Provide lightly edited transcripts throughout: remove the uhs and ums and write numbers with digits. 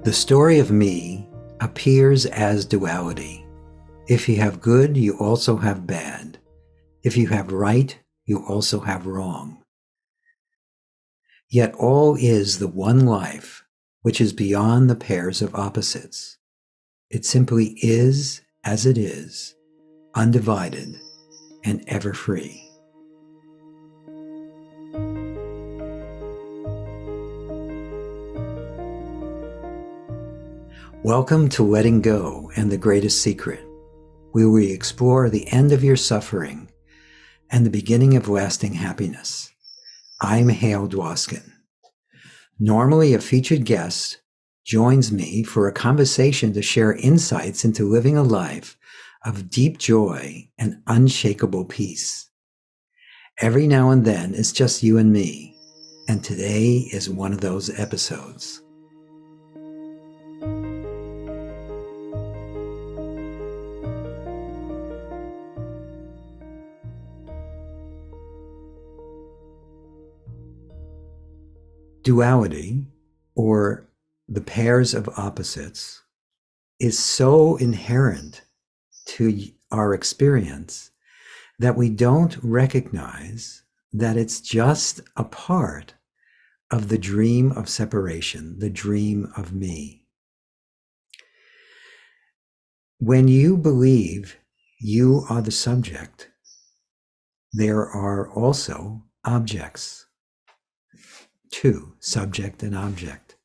The story of me appears as duality. If you have good, you also have bad. If you have right, you also have wrong. Yet all is the one life, which is beyond the pairs of opposites. It simply is as it is, undivided and ever free. Welcome to Letting Go and the Greatest Secret, where we explore the end of your suffering and the beginning of lasting happiness. I'm Hale Dwoskin. Normally, a featured guest joins me for a conversation to share insights into living a life of deep joy and unshakable peace. Every now and then, it's just you and me, and today is one of those episodes. Duality, or the pairs of opposites, is so inherent to our experience that we don't recognize that it's just a part of the dream of separation, the dream of me. When you believe you are the subject, there are also objects. Two, subject and object.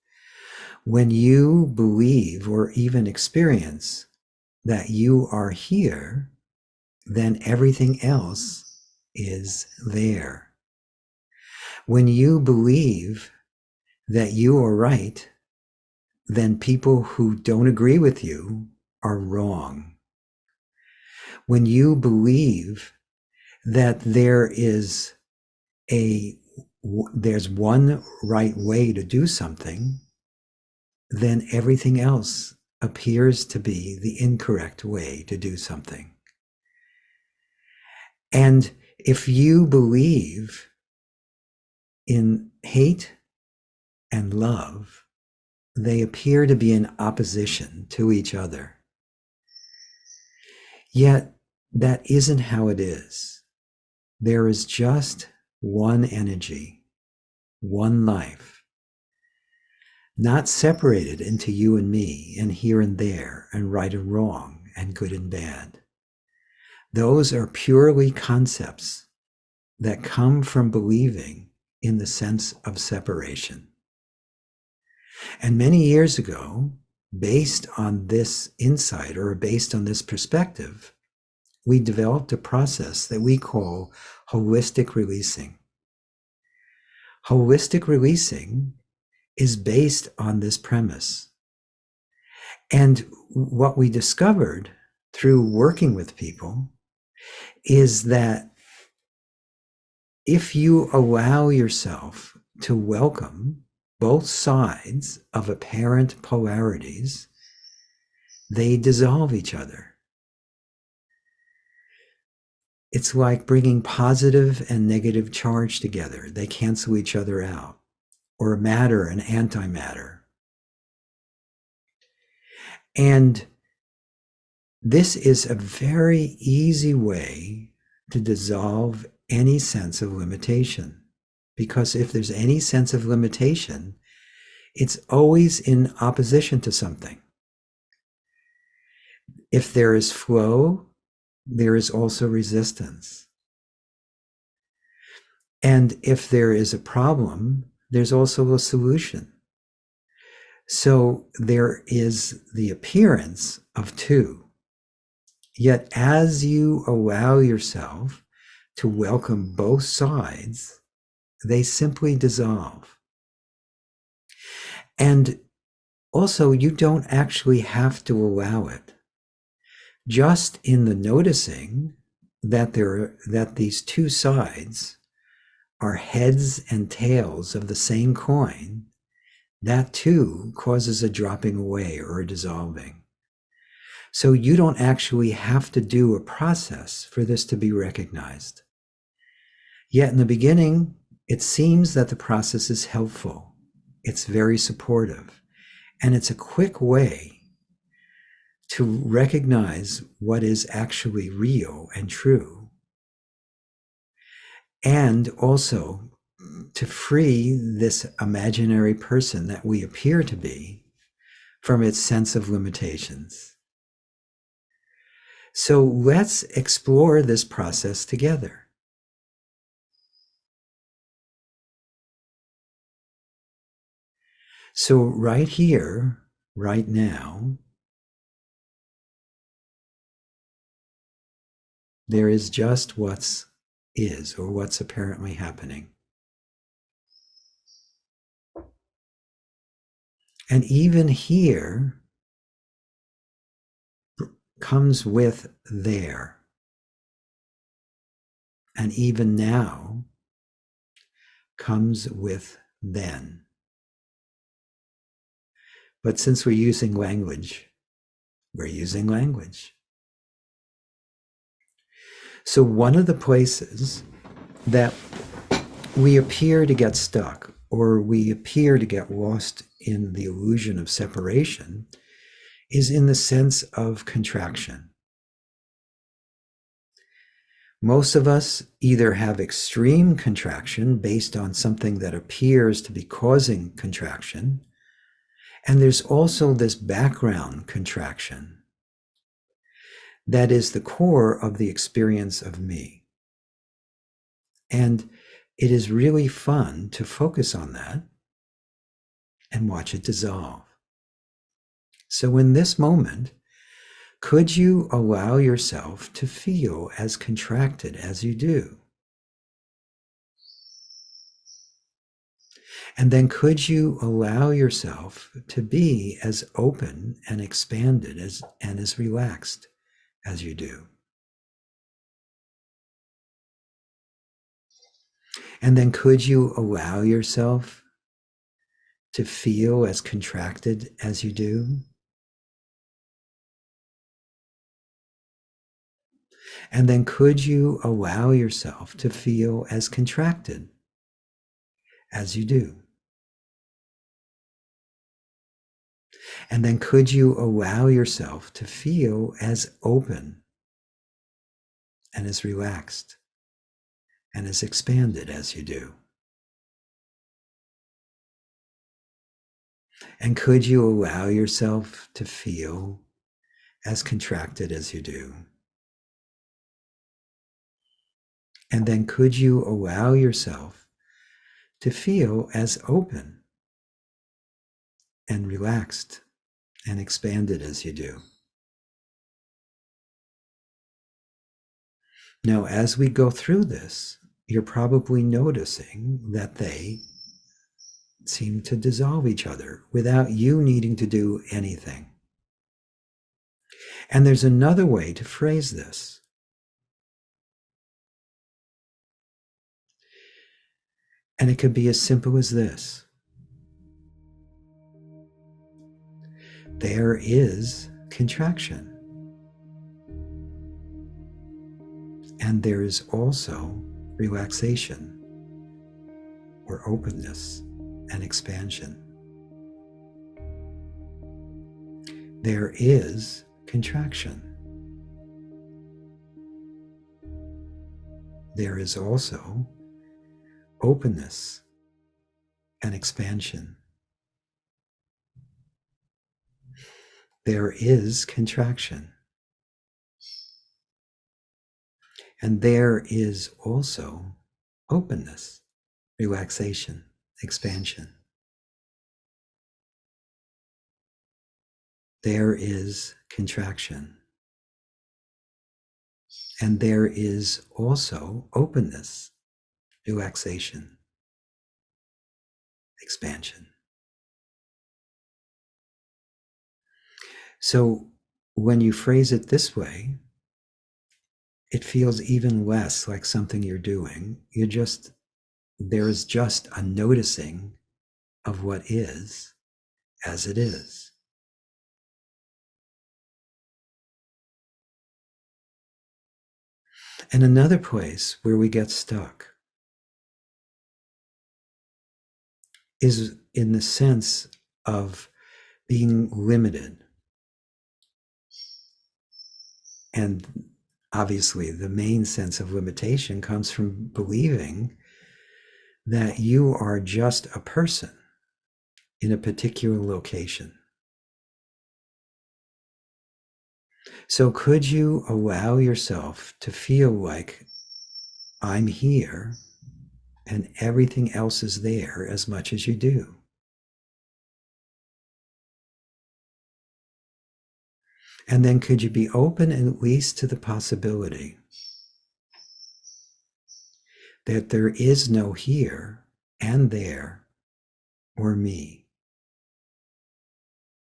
When you believe or even experience that you are here, then everything else is there. When you believe that you are right, then people who don't agree with you are wrong. When you believe that there's one right way to do something, then everything else appears to be the incorrect way to do something. And if you believe in hate and love, they appear to be in opposition to each other. Yet that isn't how it is. There is just one energy, one life, not separated into you and me and here and there and right and wrong and good and bad. Those are purely concepts that come from believing in the sense of separation. And many years ago, based on this insight or based on this perspective, we developed a process that we call holistic releasing. Holistic releasing is based on this premise. And what we discovered through working with people is that if you allow yourself to welcome both sides of apparent polarities, they dissolve each other. It's like bringing positive and negative charge together. They cancel each other out, or matter and antimatter. And this is a very easy way to dissolve any sense of limitation. Because if there's any sense of limitation, it's always in opposition to something. If there is flow, there is also resistance. And if there is a problem, there's also a solution. So there is the appearance of two. Yet as you allow yourself to welcome both sides, they simply dissolve. And also, you don't actually have to allow it. Just in the noticing that these two sides are heads and tails of the same coin, that too causes a dropping away or a dissolving. So you don't actually have to do a process for this to be recognized. Yet in the beginning, it seems that the process is helpful. It's very supportive. And it's a quick way to recognize what is actually real and true, and also to free this imaginary person that we appear to be from its sense of limitations. So let's explore this process together. So right here, right now, there is just what's is, or what's apparently happening. And even here comes with there. And even now comes with then. But since we're using language, we're using language. So one of the places that we appear to get stuck, or we appear to get lost in the illusion of separation, is in the sense of contraction. Most of us either have extreme contraction based on something that appears to be causing contraction, and there's also this background contraction that is the core of the experience of me. And it is really fun to focus on that and watch it dissolve. So in this moment, could you allow yourself to feel as contracted as you do? And then could you allow yourself to be as open and expanded and as relaxed as you do? And then could you allow yourself to feel as contracted as you do? And then could you allow yourself to feel as contracted as you do? And then could you allow yourself to feel as open and as relaxed and as expanded as you do? And could you allow yourself to feel as contracted as you do? And then could you allow yourself to feel as open and relaxed and expanded as you do? Now, as we go through this, you're probably noticing that they seem to dissolve each other without you needing to do anything. And there's another way to phrase this. And it could be as simple as this: there is contraction. And there is also relaxation, or openness and expansion. There is contraction. There is also openness and expansion. There is contraction. And there is also openness, relaxation, expansion. There is contraction. And there is also openness, relaxation, expansion. So when you phrase it this way, it feels even less like something you're doing. There is just a noticing of what is as it is. And another place where we get stuck is in the sense of being limited. And obviously, the main sense of limitation comes from believing that you are just a person in a particular location. So, could you allow yourself to feel like I'm here and everything else is there as much as you do? And then could you be open at least to the possibility that there is no here and there or me?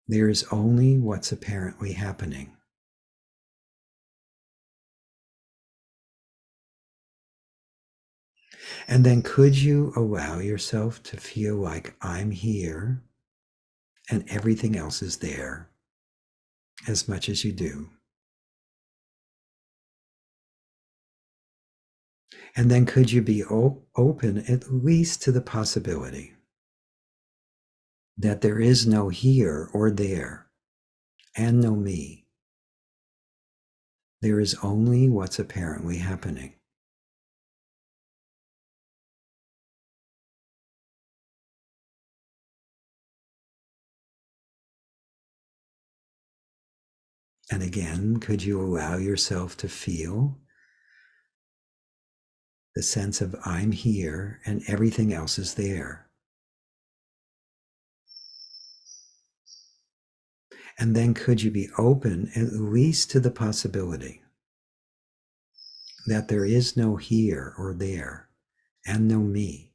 There is only what's apparently happening. And then could you allow yourself to feel like I'm here and everything else is there as much as you do? And then could you be open at least to the possibility that there is no here or there and no me? There is only what's apparently happening. And again, could you allow yourself to feel the sense of I'm here and everything else is there? And then could you be open at least to the possibility that there is no here or there and no me?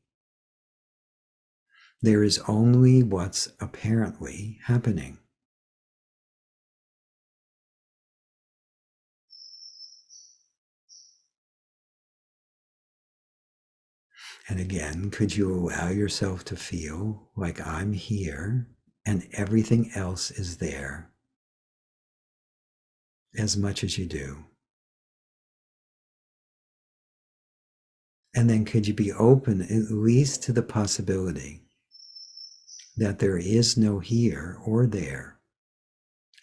There is only what's apparently happening. And again, could you allow yourself to feel like I'm here and everything else is there as much as you do? And then could you be open at least to the possibility that there is no here or there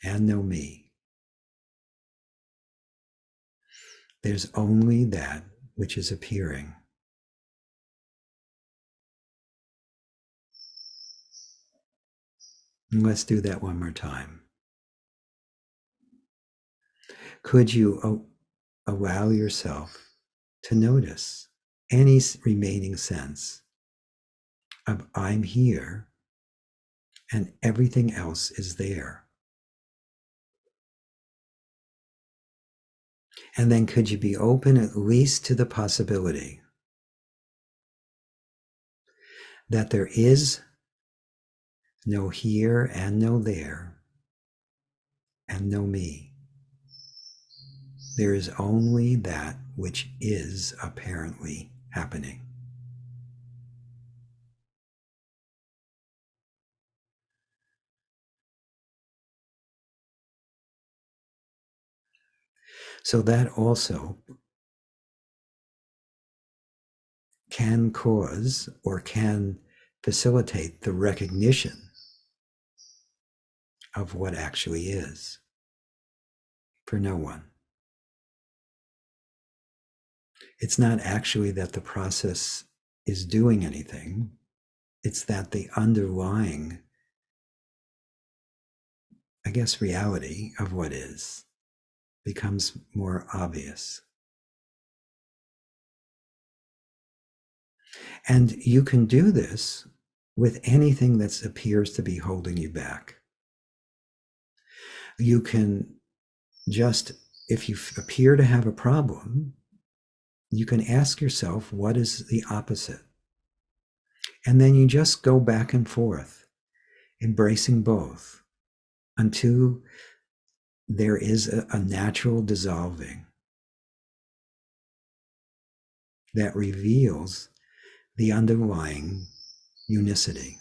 and no me? There's only that which is appearing. And let's do that one more time. Could you allow yourself to notice any remaining sense of I'm here and everything else is there? And then could you be open at least to the possibility that there is no here and no there and no me? There is only that which is apparently happening. So that also can cause or can facilitate the recognition of what actually is for no one. It's not actually that the process is doing anything, it's that the underlying, I guess, reality of what is becomes more obvious. And you can do this with anything that appears to be holding you back. You can just, if you appear to have a problem, you can ask yourself, what is the opposite? And then you just go back and forth, embracing both until there is a natural dissolving that reveals the underlying unicity,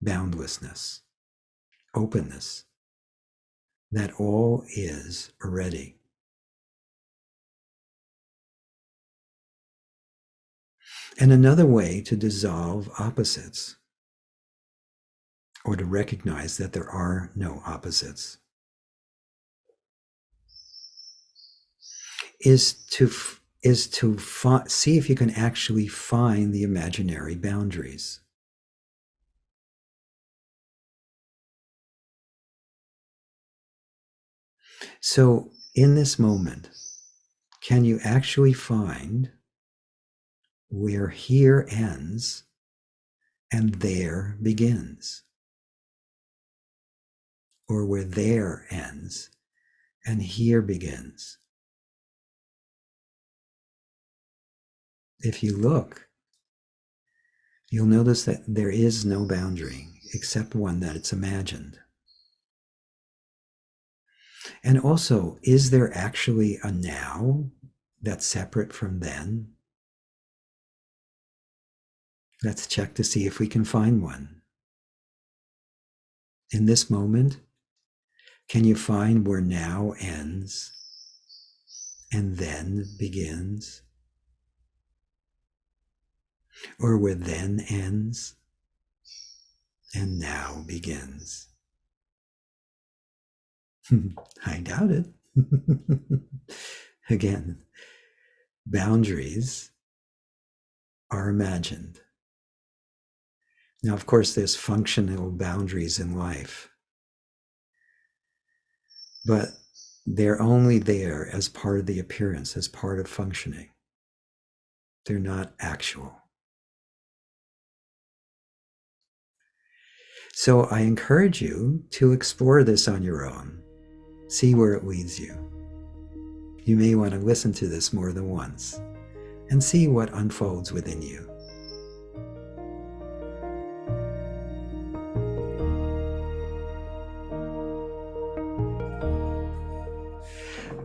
boundlessness, openness, that all is already. And another way to dissolve opposites or to recognize that there are no opposites, is to see if you can actually find the imaginary boundaries. So in this moment, can you actually find where here ends and there begins? Or where there ends and here begins? If you look, you'll notice that there is no boundary except one that it's imagined. And also, is there actually a now that's separate from then? Let's check to see if we can find one. In this moment, can you find where now ends and then begins? Or where then ends and now begins? I doubt it. Again, boundaries are imagined. Now, of course, there's functional boundaries in life, but they're only there as part of the appearance, as part of functioning. They're not actual. So I encourage you to explore this on your own. See where it leads you. You may want to listen to this more than once and see what unfolds within you.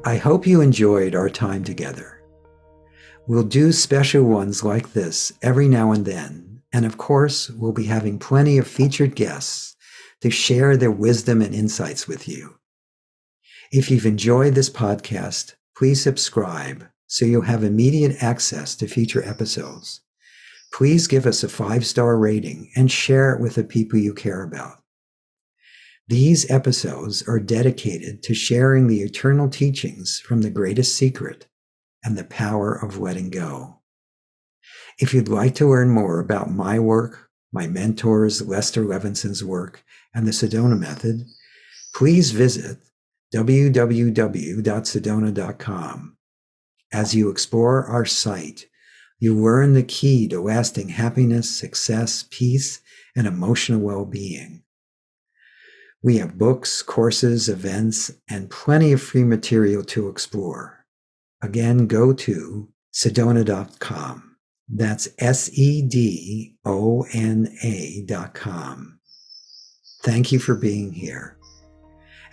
I hope you enjoyed our time together. We'll do special ones like this every now and then, and of course, we'll be having plenty of featured guests to share their wisdom and insights with you. If you've enjoyed this podcast, please subscribe so you'll have immediate access to future episodes. Please give us a 5-star rating and share it with the people you care about. These episodes are dedicated to sharing the eternal teachings from the greatest secret and the power of letting go. If you'd like to learn more about my work, my mentors Lester Levinson's work, and the Sedona method, please visit www.sedona.com. As you explore our site, you learn the key to lasting happiness, success, peace, and emotional well-being. We have books, courses, events, and plenty of free material to explore. Again, go to sedona.com. That's SEDONA.com. Thank you for being here.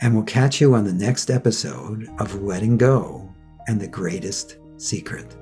And we'll catch you on the next episode of Letting Go and the Greatest Secret.